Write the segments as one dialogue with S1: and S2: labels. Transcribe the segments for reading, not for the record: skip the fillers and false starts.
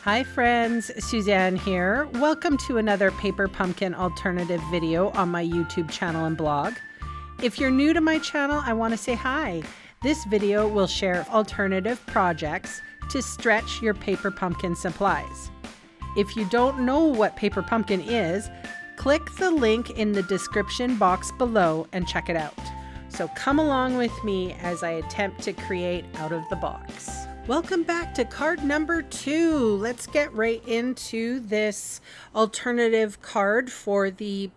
S1: Hi friends, Suzanne here. Welcome to another paper pumpkin alternative video on my YouTube channel and blog. If you're new to my channel, I want to say hi. This video will share alternative projects to stretch your paper pumpkin supplies. If you don't know what paper pumpkin is, click the link in the description box below and check it out. So come along with me as I attempt to create out of the box. Welcome back to card number 2. Let's get right into this alternative card for the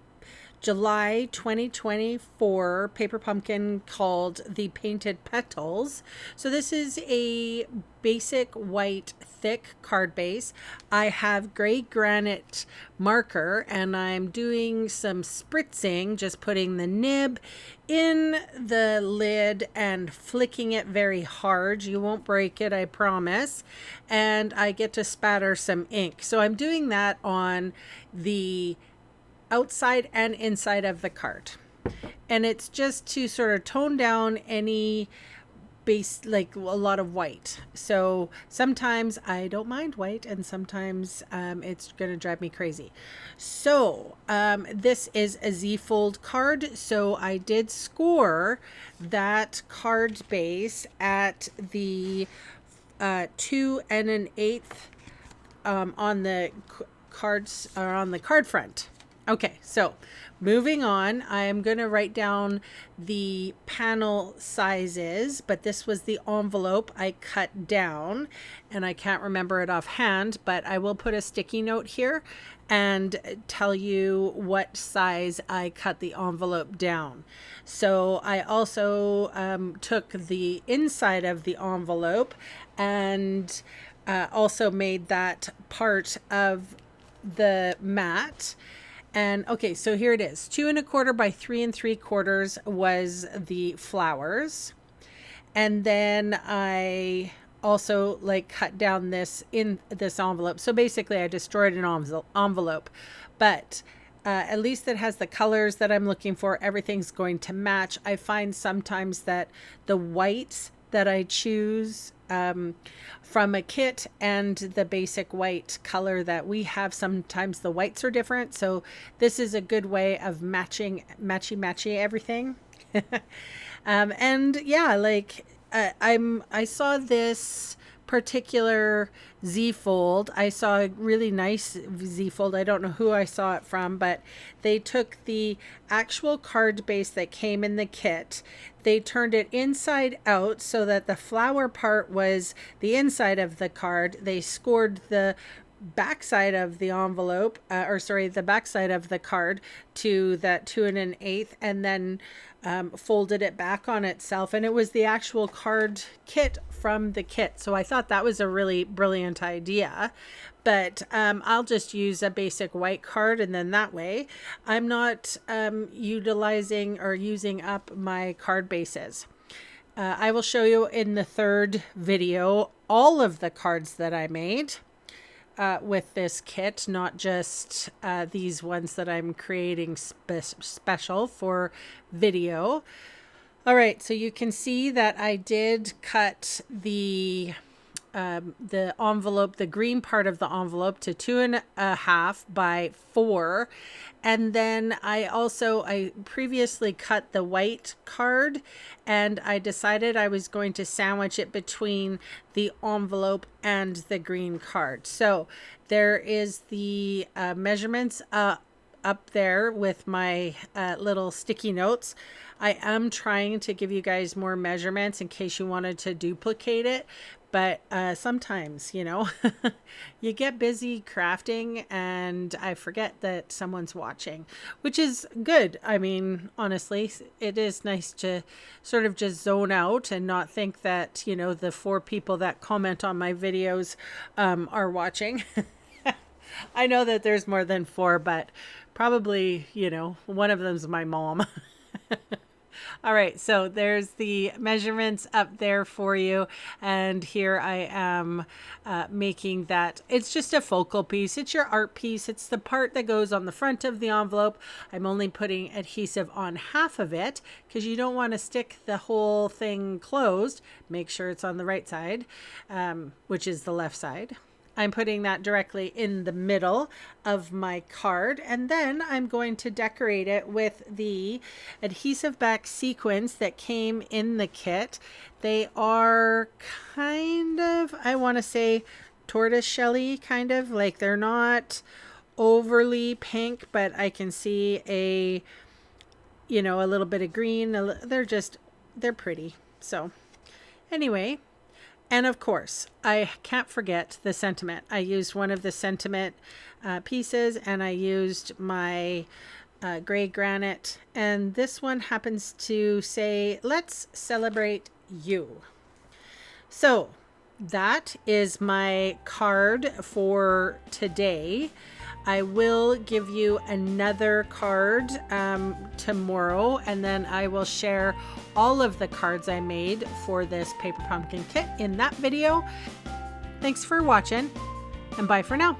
S1: July 2024 paper pumpkin called the Painted Petals. So this is a basic white thick card base. I have gray granite marker and I'm doing some spritzing, just putting the nib in the lid and flicking it very hard. You won't break it, I promise. And I get to spatter some ink. So I'm doing that on the outside and inside of the card. And it's just to sort of tone down any base, like a lot of white. So sometimes I don't mind white and sometimes it's gonna drive me crazy. So this is a Z-fold card, so I did score that card base at the 2 1/8 on the cards, or on the card front. Okay, so moving on, I am going to write down the panel sizes, but this was the envelope I cut down, and I can't remember it offhand, but I will put a sticky note here and tell you what size I cut the envelope down. So I also took the inside of the envelope and also made that part of the mat. And okay, so here it is. 2 1/4 by 3 3/4 was the flowers. And then I also cut down this in this envelope. So basically I destroyed an envelope, but at least it has the colors that I'm looking for. Everything's going to match. I find sometimes that the whites that I choose from a kit and the basic white color that we have, sometimes the whites are different. So this is a good way of matchy everything. And yeah, I saw this particular Z-fold. I saw a really nice Z-fold. I don't know who I saw it from, but they took the actual card base that came in the kit. They turned it inside out so that the flower part was the inside of the card. They scored the backside of the envelope, the backside of the card to that 2 1/8, and then folded it back on itself, and it was the actual card kit from the kit. So I thought that was a really brilliant idea, but I'll just use a basic white card, and then that way I'm not utilizing or using up my card bases. I will show you in the third video all of the cards that I made with this kit, not just these ones that I'm creating special for video. All right, so you can see that I did cut the envelope, the green part of the envelope, to 2 1/2 by 4. And then I previously cut the white card, and I decided I was going to sandwich it between the envelope and the green card. So there is the measurements up there with my little sticky notes. I am trying to give you guys more measurements in case you wanted to duplicate it. But sometimes, you get busy crafting and I forget that someone's watching, which is good. I mean, honestly, it is nice to sort of just zone out and not think that, the 4 people that comment on my videos are watching. I know that there's more than 4, but probably, one of them's my mom. All right, so there's the measurements up there for you. And here I am making that. It's just a focal piece. It's your art piece. It's the part that goes on the front of the envelope. I'm only putting adhesive on half of it because you don't want to stick the whole thing closed. Make sure it's on the right side, which is the left side. I'm putting that directly in the middle of my card, and then I'm going to decorate it with the adhesive back sequins that came in the kit. They are kind of, I want to say, tortoise shelly, kind of like, they're not overly pink, but I can see a little bit of green. They're pretty. So anyway, and of course, I can't forget the sentiment. I used one of the sentiment pieces, and I used my gray granite. And this one happens to say, "Let's celebrate you." So that is my card for today. I will give you another card tomorrow, and then I will share all of the cards I made for this paper pumpkin kit in that video. Thanks for watching, and bye for now.